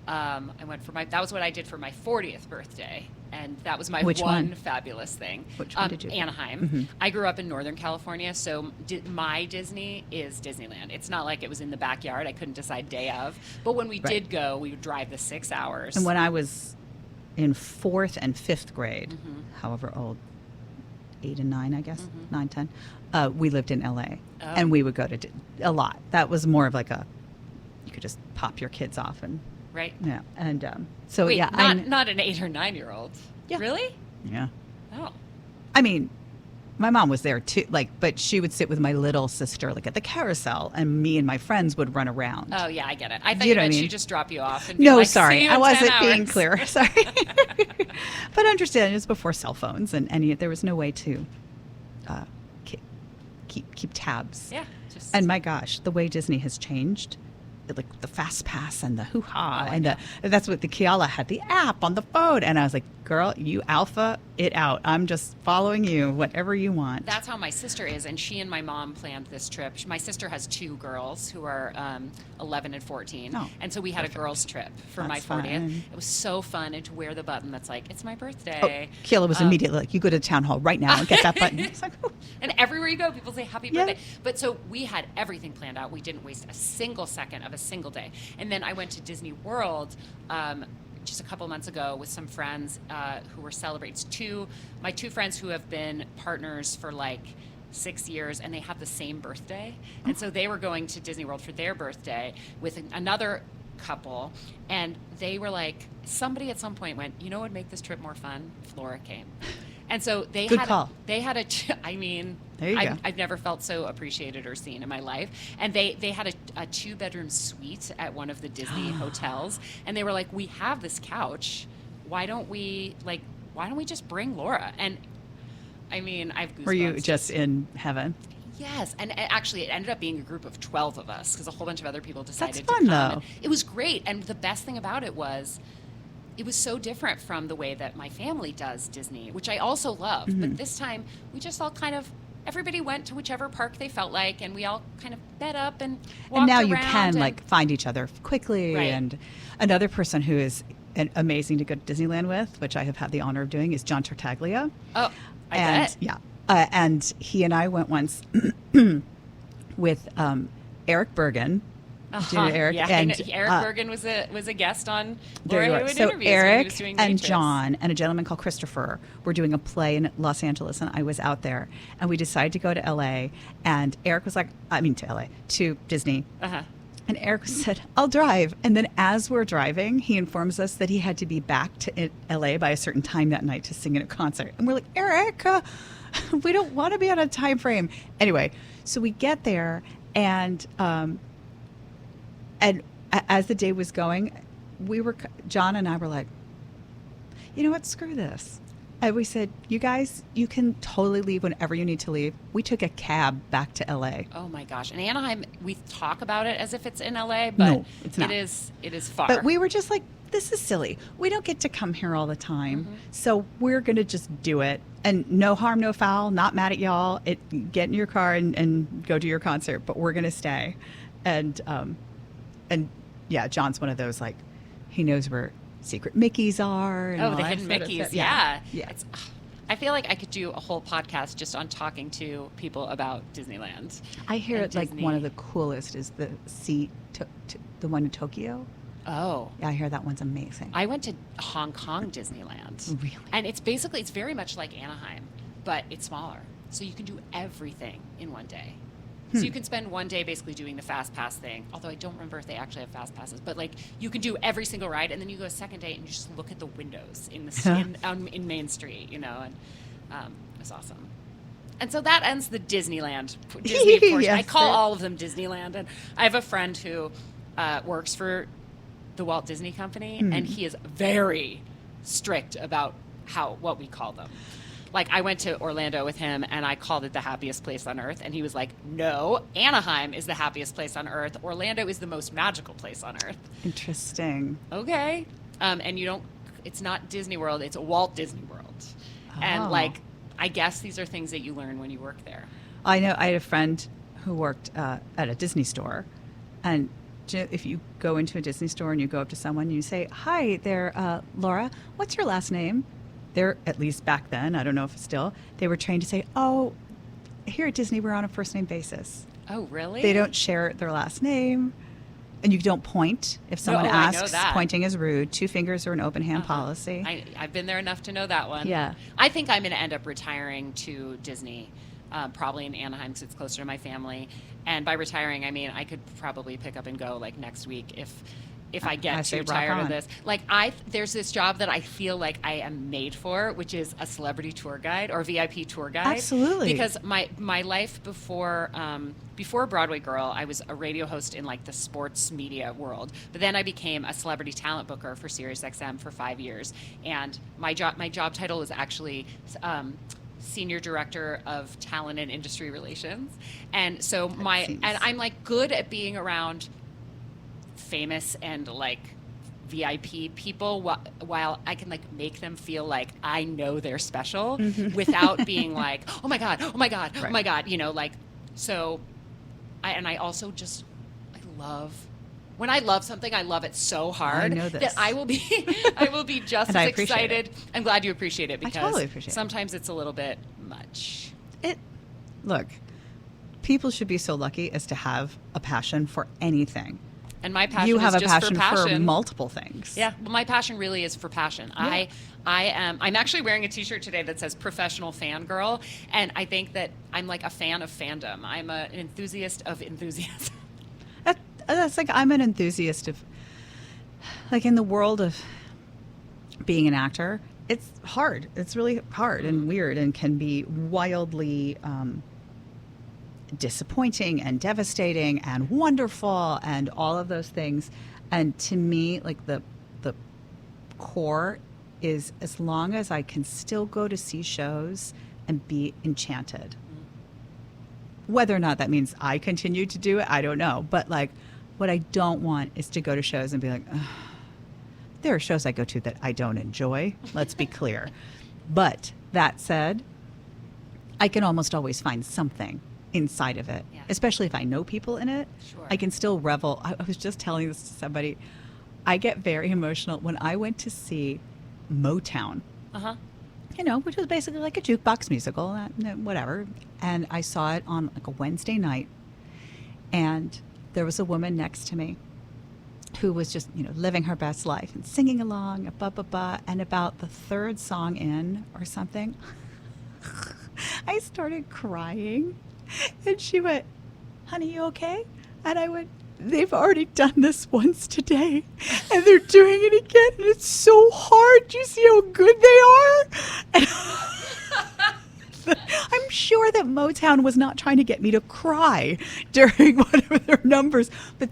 I went for that was what I did for my 40th birthday. And that was my one fabulous thing. Which one did you? Anaheim. Mm-hmm. I grew up in Northern California, so my Disney is Disneyland. It's not like it was in the backyard. I couldn't decide day of. But when we did go, we would drive the 6 hours. And when I was in 4th and 5th grade, however old, 8 and 9, I guess, 9, 10, we lived in LA. Oh. And we would go to a lot. That was more of like you could just pop your kids off and... Right. Yeah. And so, wait, yeah. Not an 8 or 9-year-old. Yeah. Really? Yeah. Oh. I mean, my mom was there too, but she would sit with my little sister, like at the carousel, and me and my friends would run around. Oh, yeah, I get it. I thought you meant she'd just drop you off and be no, like, sorry. see you I in wasn't 10 being hours. clear. Sorry. But understand, it was before cell phones, and there was no way to keep tabs. Yeah. And my gosh, the way Disney has changed. Like the Fast Pass and the Hoo Ha, and that's what the Keala had, the app on the phone. And I was like, girl, you alpha it out. I'm just following you, whatever you want. That's how my sister is, and she and my mom planned this trip. My sister has 2 girls who are 11 and 14, and so we had a girls' trip for my 40th. Fun. It was so fun, and to wear the button that's like, it's my birthday. Keala was immediately like, you go to the town hall right now and get that button. It's like, oh. And everywhere you go, people say happy birthday. But so we had everything planned out. We didn't waste a single second of a single day. And then I went to Disney World just a couple months ago with some friends who were celebrating. My 2 friends who have been partners for like 6 years, and they have the same birthday. And so they were going to Disney World for their birthday with another couple, and they were like, somebody at some point went, you know what would make this trip more fun? Flora came. And so they I mean, there you go. I've never felt so appreciated or seen in my life. And they had a 2-bedroom suite at one of the Disney hotels. And they were like, we have this couch. Why don't we just bring Laura? And I mean, I've goosebumps. Were you just in heaven? Yes, and actually it ended up being a group of 12 of us because a whole bunch of other people decided to come. That's fun, though. It was great, and the best thing about it was it was so different from the way that my family does Disney, which I also love. But this time, we just all everybody went to whichever park they felt like, and we all kind of met up and walked around. And now you can find each other quickly. Right. And another person who is amazing to go to Disneyland with, which I have had the honor of doing, is John Tartaglia. Oh, I bet. Yeah. And he and I went once with Eric Bergen. Eric? Yeah, and Eric Bergen was a guest on Laura Heywood So Interviews. Eric when he was doing and Matrix. John and a gentleman called Christopher were doing a play in Los Angeles, and I was out there, and we decided to go to LA. And Eric was like, to Disney. And Eric said, I'll drive. And then as we're driving, he informs us that he had to be back to LA by a certain time that night to sing in a concert. And we're like, Eric, we don't want to be on a time frame. Anyway, so we get there, and as the day was going, John and I were like, you know what, screw this. And we said, you guys, you can totally leave whenever you need to leave. We took a cab back to LA. Oh my gosh. And Anaheim, we talk about it as if it's in LA, but no, it's not. It is far. But we were just like this is silly. We don't get to come here all the time. So we're going to just do it. And no harm, no foul, not mad at y'all. Get in your car and go to your concert, but we're going to stay. And yeah, John's one of those, like, he knows where secret Mickeys are. And Oh, all the that hidden sort of Mickeys. stuff. Yeah. Yeah. I feel like I could do a whole podcast just on talking to people about Disneyland. I hear and like Disney. one of the coolest is the the one in Tokyo. Oh. Yeah, I hear that one's amazing. I went to Hong Kong Disneyland. Really? And it's very much like Anaheim, but it's smaller. So you can do everything in one day. So you can spend one day basically doing the fast pass thing, although I don't remember if they actually have fast passes, but like you can do every single ride, and then you go a second day and you just look at the windows in Main Street, you know, and it's awesome. And so that ends the Disney portion. Yes, I call all of them Disneyland, and I have a friend who works for the Walt Disney Company, and he is very strict about what we call them. Like, I went to Orlando with him, and I called it the happiest place on earth, and he was like, no, Anaheim is the happiest place on earth. Orlando is the most magical place on earth. Interesting. Okay. And it's not Disney World, it's Walt Disney World. And, like, I guess these are things that you learn when you work there. I know I had a friend who worked at a Disney store, and if you go into a Disney store and you go up to someone and you say, hi there, Laura, what's your last name? They're, at least back then, I don't know if it's still, they were trained to say, oh, here at Disney, we're on a first name basis. Oh, really? They don't share their last name. And you don't point. If someone I know asks, that. pointing is rude. 2 fingers or an open hand policy. I've been there enough to know that one. Yeah. I think I'm going to end up retiring to Disney, probably in Anaheim because it's closer to my family. And by retiring, I mean I could probably pick up and go like next week if I get say too rock tired of on. this. Like there's this job that I feel like I am made for, which is a celebrity tour guide or VIP tour guide. Absolutely. Because my life before Broadway Girl, I was a radio host in like the sports media world. But then I became a celebrity talent booker for SiriusXM for 5 years. And my job title is actually Senior Director of Talent and Industry Relations. And so I'm like good at being around famous and like VIP people while I can like make them feel like I know they're special without being like, oh my God, you know, like, so I also just, when I love something, I love it so hard that I will be just as excited. I'm glad you appreciate it because I totally appreciate sometimes it's a little bit much. Look, people should be so lucky as to have a passion for anything. And my passion you have is a just passion for multiple things. Yeah, well, my passion really is for passion. Yeah. I'm actually wearing a T-shirt today that says "Professional Fangirl," and I think that I'm like a fan of fandom. I'm an enthusiast of enthusiasm. That's like I'm an enthusiast of, like in the world of being an actor. It's hard. It's really hard and weird, and can be wildly disappointing and devastating and wonderful and all of those things. And to me, like the core is as long as I can still go to see shows and be enchanted. Whether or not that means I continue to do it, I don't know. But like what I don't want is to go to shows and be like, ugh. There are shows I go to that I don't enjoy. Let's be clear. But that said, I can almost always find something inside of it, especially if I know people in it. Sure. I can still revel. I was just telling this to somebody. I get very emotional when I went to see Motown. You know, which was basically like a jukebox musical, whatever. And I saw it on like a Wednesday night, and there was a woman next to me who was just, you know, living her best life and singing along, and about the third song in or something, I started crying. And she went, honey, you okay? And I went, they've already done this once today, and they're doing it again, and it's so hard. Do you see how good they are? And I'm sure that Motown was not trying to get me to cry during one of their numbers, but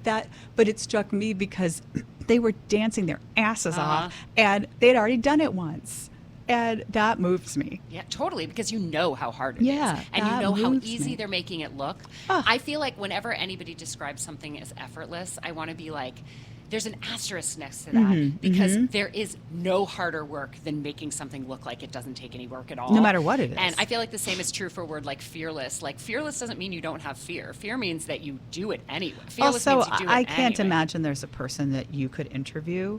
it struck me because they were dancing their asses off, and they'd already done it once. And that moves me. Yeah, totally, because you know how hard it is. Yeah, And you that know how moves easy me. they're making it look. Ah. I feel like whenever anybody describes something as effortless, I want to be like, there's an asterisk next to that because there is no harder work than making something look like it doesn't take any work at all. No matter what it is. And I feel like the same is true for a word like fearless. Like fearless doesn't mean you don't have fear. Fear means that you do it anyway. Fearless Also, means you do it I can't anyway. imagine there's a person that you could interview,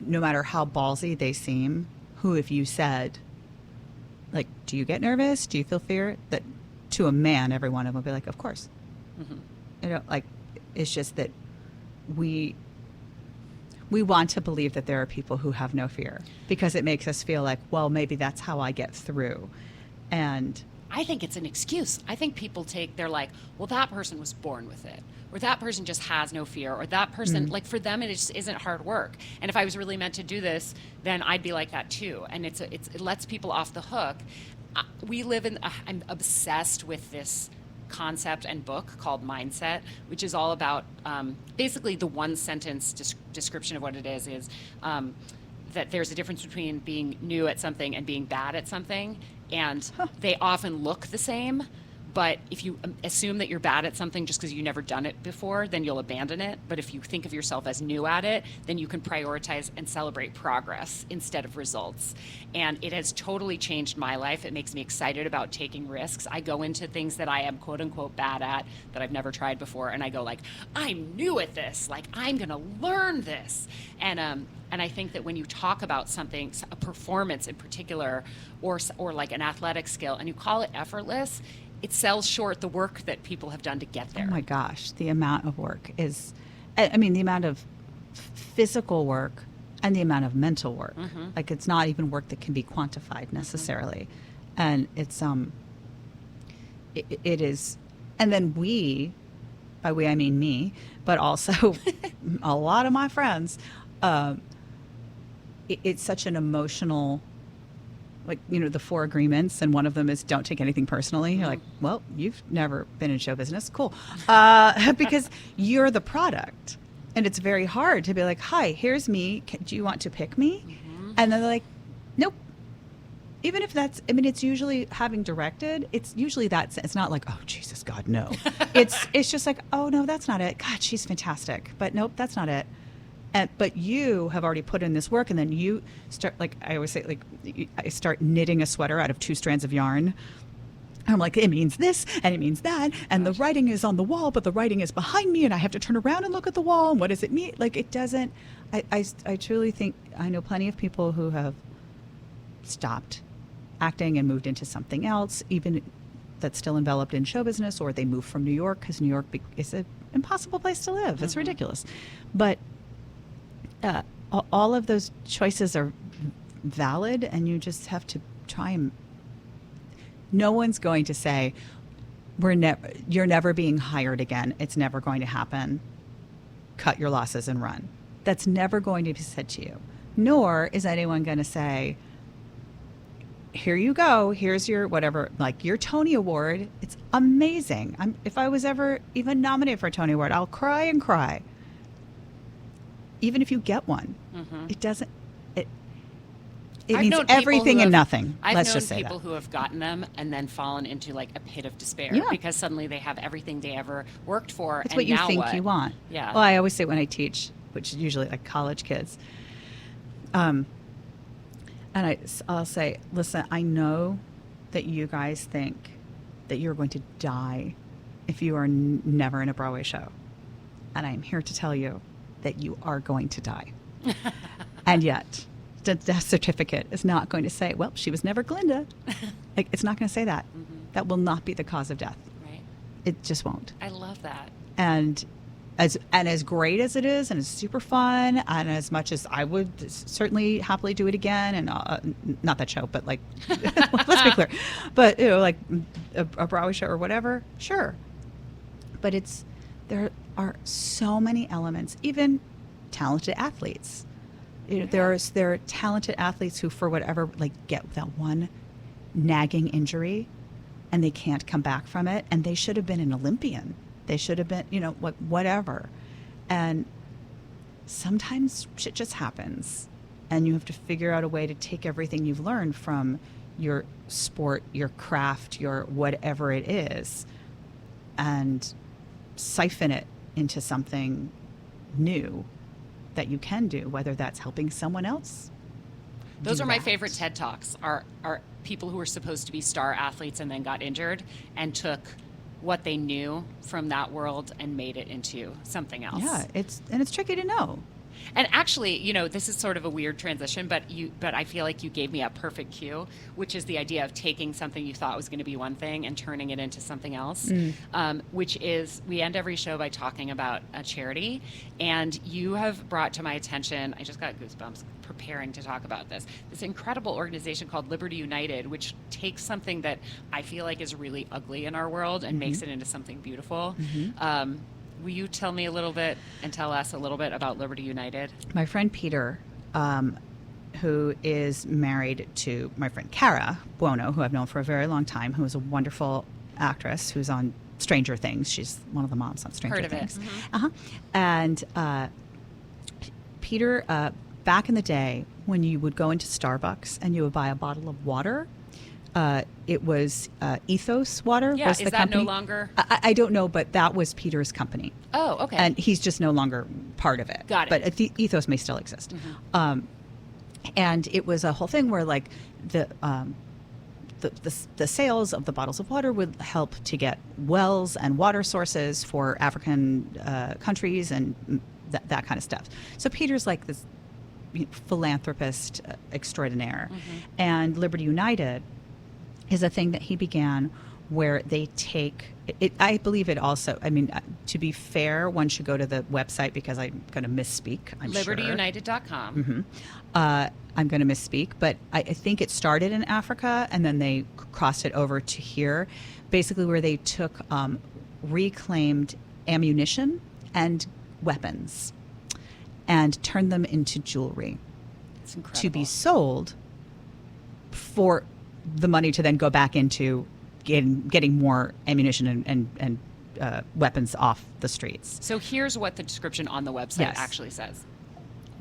no matter how ballsy they seem, who if you said, like, do you get nervous? Do you feel fear? That to a man, every one of them would be like, of course. You know, like, it's just that we want to believe that there are people who have no fear because it makes us feel like, well, maybe that's how I get through. And I think it's an excuse. I think people they're like, well, that person was born with it, or that person just has no fear, or that person, like for them, it just isn't hard work. And if I was really meant to do this, then I'd be like that too. And it lets people off the hook. I'm obsessed with this concept and book called Mindset, which is all about basically the one sentence description of what it is that there's a difference between being new at something and being bad at something, and they often look the same. But if you assume that you're bad at something just because you've never done it before, then you'll abandon it. But if you think of yourself as new at it, then you can prioritize and celebrate progress instead of results. And it has totally changed my life. It makes me excited about taking risks. I go into things that I am quote unquote bad at that I've never tried before, and I go like, I'm new at this. Like, I'm gonna learn this. And I think that when you talk about something, a performance in particular, or like an athletic skill, and you call it effortless, it sells short the work that people have done to get there. oh my gosh, the amount of work is, I mean, the amount of physical work and the amount of mental work. Like, it's not even work that can be quantified necessarily. And it's, it is, and then by we I mean me, but also a lot of my friends, it's such an emotional, like, you know, the 4 agreements, and one of them is don't take anything personally. You're like, well, you've never been in show business. Cool. Because you're the product. And it's very hard to be like, hi, here's me. Do you want to pick me? And then they're like, nope. Even if that's, I mean, it's usually having directed, it's usually that, it's not like, oh, Jesus, God, no. It's just like, oh, no, that's not it. God, she's fantastic. But nope, that's not it. But you have already put in this work, and then you start, like I always say, like I start knitting a sweater out of 2 strands of yarn. I'm like, it means this, and it means that, and the writing is on the wall, but the writing is behind me, and I have to turn around and look at the wall, and what does it mean? Like, it doesn't, I truly think, I know plenty of people who have stopped acting and moved into something else, even that's still enveloped in show business, or they moved from New York because New York is an impossible place to live. It's ridiculous. But all of those choices are valid, and you just have to try and, no one's going to say, you're never being hired again. It's never going to happen. Cut your losses and run. That's never going to be said to you. Nor is anyone going to say, here you go. Here's your whatever, like your Tony Award. It's amazing. If I was ever even nominated for a Tony Award, I'll cry and cry. Even if you get one, it doesn't. It means everything and nothing. Let's just say that. I've known people who have gotten them and then fallen into like a pit of despair because suddenly they have everything they ever worked for. It's and what you now think what? you want. Yeah. Well, I always say when I teach, which is usually like college kids, and I'll say, listen, I know that you guys think that you're going to die if you are never in a Broadway show, and I'm here to tell you that you are going to die. And yet, the death certificate is not going to say, well, she was never Glinda. Like, it's not going to say that. That will not be the cause of death. Right. It just won't. I love that. And as great as it is, and it's super fun, and as much as I would certainly happily do it again, and not that show, but like, let's be clear, but you know, like a Broadway show or whatever, sure. But there are so many elements, even talented athletes. You know, there are talented athletes who, for whatever, like, get that one nagging injury, and they can't come back from it, and they should have been an Olympian. They should have been, you know, whatever. And sometimes shit just happens, and you have to figure out a way to take everything you've learned from your sport, your craft, your whatever it is, and siphon it into something new that you can do, whether that's helping someone else. Those do are my that. favorite TED Talks, are people who were supposed to be star athletes and then got injured and took what they knew from that world and made it into something else. Yeah, it's tricky to know. And actually, you know, this is sort of a weird transition, but I feel like you gave me a perfect cue, which is the idea of taking something you thought was going to be one thing and turning it into something else, which is, we end every show by talking about a charity. And you have brought to my attention, I just got goosebumps preparing to talk about this incredible organization called Liberty United, which takes something that I feel like is really ugly in our world and makes it into something beautiful. Will you tell me a little bit and tell us a little bit about Liberty United? My friend Peter, who is married to my friend Cara Buono, who I've known for a very long time, who is a wonderful actress who's on Stranger Things. She's one of the moms on Stranger Heard of Things. it. And Peter, back in the day when you would go into Starbucks and you would buy a bottle of water, it was Ethos Water. Yeah, was is the that company. no longer? I don't know, but that was Peter's company. Oh, okay. And he's just no longer part of it. Got it. But Ethos may still exist. And it was a whole thing where, like, the sales of the bottles of water would help to get wells and water sources for African countries and that kind of stuff. So Peter's like this philanthropist extraordinaire. And Liberty United is a thing that he began where they take it. I believe it also, I mean, to be fair, one should go to the website because I'm going to misspeak, I'm sure. LibertyUnited.com. I'm going to misspeak, but I think it started in Africa and then they crossed it over to here, basically where they took reclaimed ammunition and weapons and turned them into jewelry. It's incredible. To be sold for the money to then go back into getting more ammunition and weapons off the streets. So here's what the description on the website Yes. actually says.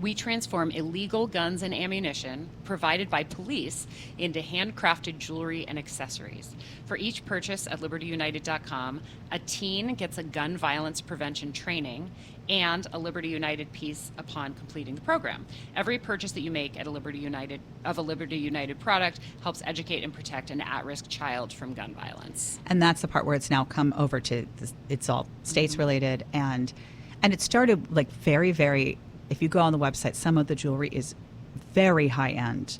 We transform illegal guns and ammunition provided by police into handcrafted jewelry and accessories. For each purchase at LibertyUnited.com, a teen gets a gun violence prevention training and a Liberty United piece upon completing the program. Every purchase that you make at a Liberty United product helps educate and protect an at-risk child from gun violence. And that's the part where it's now come over to this, it's all states related, and it started like very, very. If you go on the website, some of the jewelry is very high end.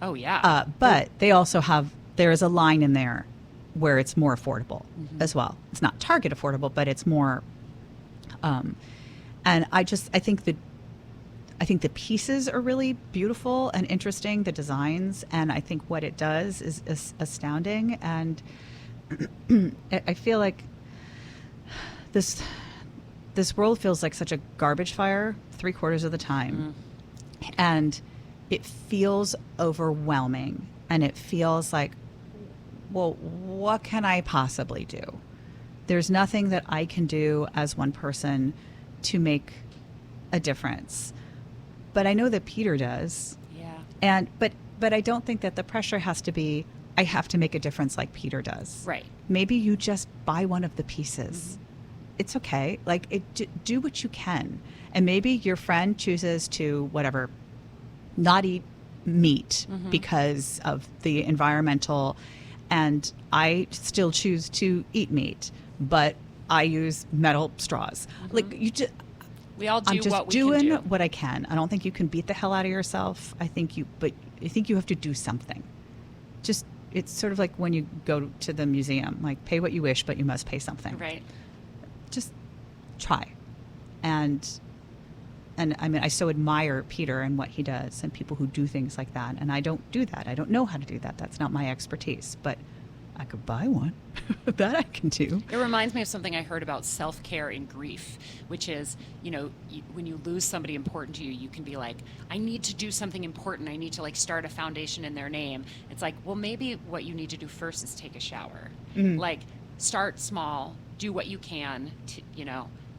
Oh yeah. But they also have, there is a line in there where it's more affordable as well. It's not Target affordable, but it's more. And I think the pieces are really beautiful and interesting, the designs, and I think what it does is astounding. And I feel like this world feels like such a garbage fire 3/4 of the time. And it feels overwhelming. And it feels like, well, what can I possibly do? There's nothing that I can do as one person to make a difference. But I know that Peter does. Yeah. But I don't think that the pressure has to be, I have to make a difference like Peter does. Right. Maybe you just buy one of the pieces. It's okay. Like, do what you can. And maybe your friend chooses to, whatever, not eat meat because of the environmental, and I still choose to eat meat, but I use metal straws. Like, you just, We all do I'm just what we doing can do. what I can. I don't think you can beat the hell out of yourself. I think you have to do something. Just, it's sort of like when you go to the museum, like, pay what you wish, but you must pay something. Right. Just try. And I mean, I so admire Peter and what he does and people who do things like that. And I don't do that. I don't know how to do that. That's not my expertise. But I could buy one. That I can do. It reminds me of something I heard about self-care in grief, which is, when you lose somebody important to you, you can be like, I need to do something important. I need to start a foundation in their name. It's like, well, maybe what you need to do first is take a shower. Like, start small, do what you can,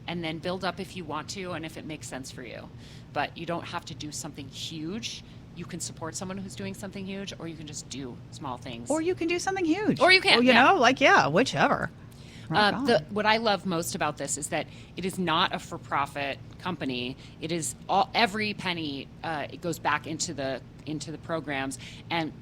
and then build up if you want to and if it makes sense for you. But you don't have to do something huge. You can support someone who's doing something huge, or you can just do small things. Or you can do something huge. Or you can, Well, whichever. Rock on. What I love most about this is that it is not a for-profit company. It is every penny it goes back into the programs. And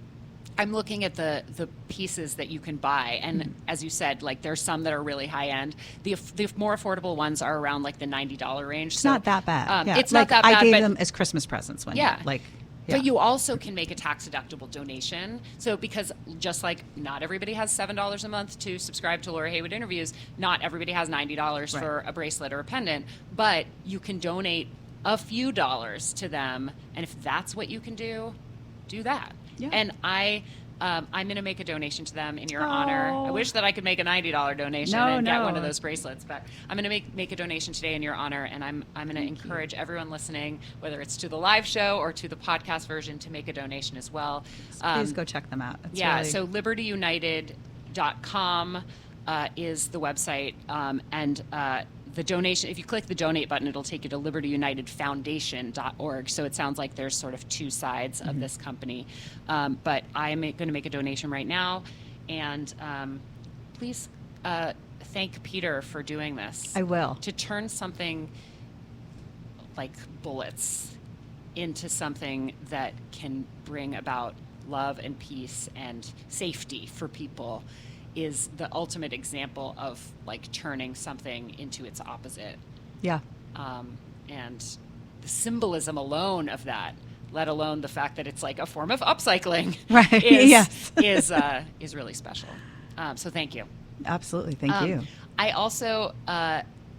I'm looking at the pieces that you can buy, and as you said, like there's some that are really high end. The more affordable ones are around like the $90 range. It's not that bad. It's not that bad. I gave but them as Christmas presents when But you also can make a tax-deductible donation. So because just like not everybody has $7 a month to subscribe to Laura Heywood Interviews, not everybody has $90 for a bracelet or a pendant, but you can donate a few dollars to them, and if that's what you can do that. Yeah. And I'm going to make a donation to them in your honor. I wish that I could make a $90 donation and get one of those bracelets, but I'm going to make a donation today in your honor, and I'm going to encourage everyone listening, whether it's to the live show or to the podcast version, to make a donation as well. Please go check them out. So libertyunited.com is the website, and the donation, if you click the donate button, it'll take you to libertyunitedfoundation.org. So it sounds like there's sort of two sides of this company. But I'm going to make a donation right now. And please thank Peter for doing this. I will. To turn something like bullets into something that can bring about love and peace and safety for people is the ultimate example of like turning something into its opposite. Yeah. And the symbolism alone of that, let alone the fact that it's like a form of upcycling, Right. is really special. So thank you. Absolutely. Thank you. I also,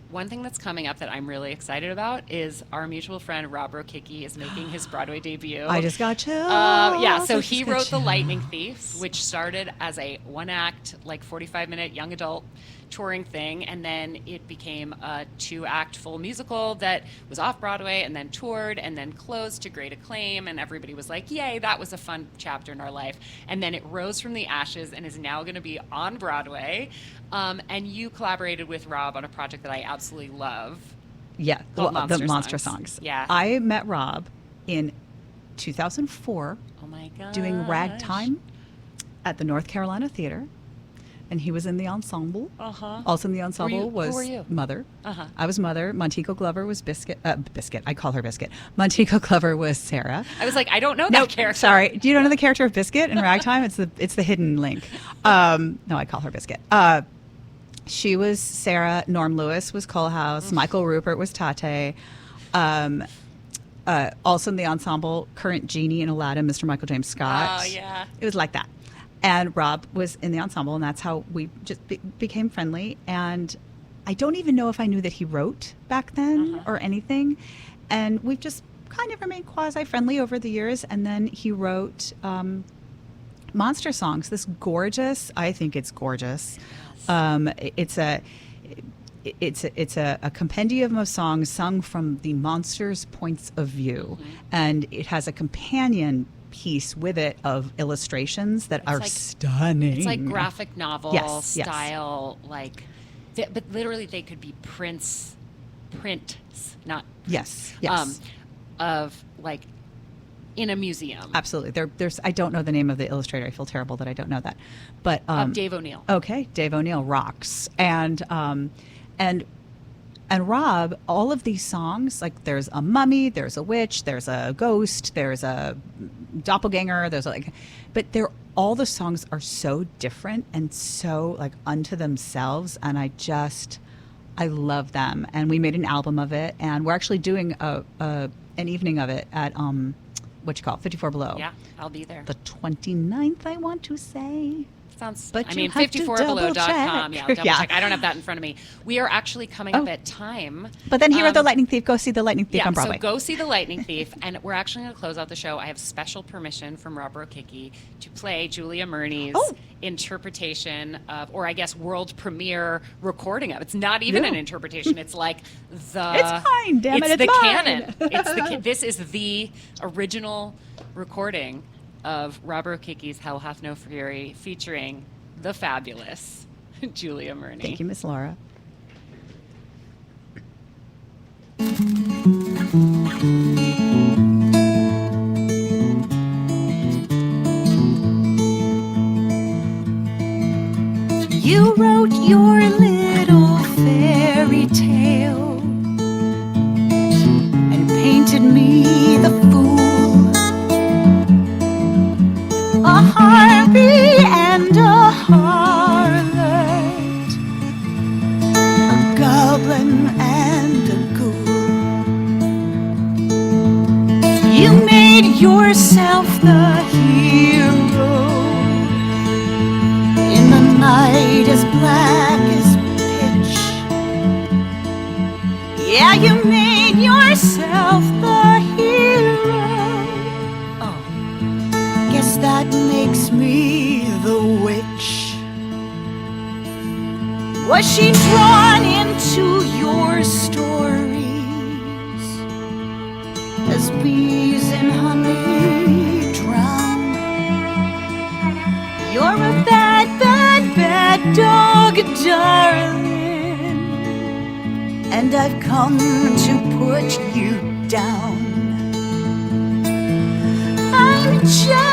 one thing that's coming up that I'm really excited about is our mutual friend Rob Rokicki is making his Broadway debut. I just got chills. So he wrote The Lightning Thief, which started as a one-act, like 45-minute young adult touring thing, and then it became a 2-act full musical that was off Broadway and then toured and then closed to great acclaim, and everybody was like, yay, that was a fun chapter in our life. And then it rose from the ashes and is now going to be on Broadway. And you collaborated with Rob on a project that I absolutely love. Yeah, called the Monster Monster Songs. Songs. Yeah. I met Rob in 2004 Oh my god. doing Ragtime at the North Carolina Theater. And he was in the ensemble. Also in the ensemble Who was were you? Mother. Uh-huh. I was Mother. Monteco Glover was Biscuit. I call her Biscuit. Monteco Glover was Sarah. I was like, I don't know that character. Sorry. Do you don't know the character of Biscuit in Ragtime? It's the hidden link. No, I call her Biscuit. She was Sarah. Norm Lewis was Coalhouse. Michael Rupert was Tate. Also in the ensemble, current genie in Aladdin, Mr. Michael James Scott. Oh, yeah. It was like that. And Rob was in the ensemble, and that's how we just became friendly. And I don't even know if I knew that he wrote back then or anything. And we've just kind of remained quasi-friendly over the years. And then he wrote Monster Songs, this gorgeous, I think it's gorgeous. It's a compendium of songs sung from the monster's points of view. And it has a companion piece with it of illustrations that are like, stunning. It's like graphic novel style, yes. like, but literally they could be prints, not yes, of like in a museum. Absolutely. There's I don't know the name of the illustrator. I feel terrible that I don't know that, but Dave O'Neill. Okay, Dave O'Neill rocks, and Rob, all of these songs, like there's a mummy, there's a witch, there's a ghost, there's a doppelganger, but all the songs are so different and so like unto themselves, and I love them. And we made an album of it, and we're actually doing an evening of it at 54 Below. Yeah, I'll be there. The 29th, I want to say. Sounds, But I you mean, have to 54below.com. Yeah, double double check. check. I don't have that in front of me. We are actually coming up at time. But then here are The Lightning Thief. Go see The Lightning Thief on Broadway. So go see The Lightning Thief. And we're actually going to close out the show. I have special permission from Rob Rokicki to play Julia Murney's interpretation of, or I guess world premiere recording of. It's not even an interpretation. It's like It's mine, damn it, it's the mine. canon. This is the original recording of Rob Rokicki's Hell Hath No Fury featuring the fabulous Julia Murney. Thank you, Miss Laura. You wrote your old fairy tale and painted me the fool, a harpy and a harlot, a goblin and a ghoul. You made yourself the hero in the night as black as pitch. Yeah, you made yourself the hero. Oh, guess that makes me the witch. Was she drawn into your stories as bees in honey drown? You're a bad, bad, bad dog, darling, and I've come to put you down. I'm judging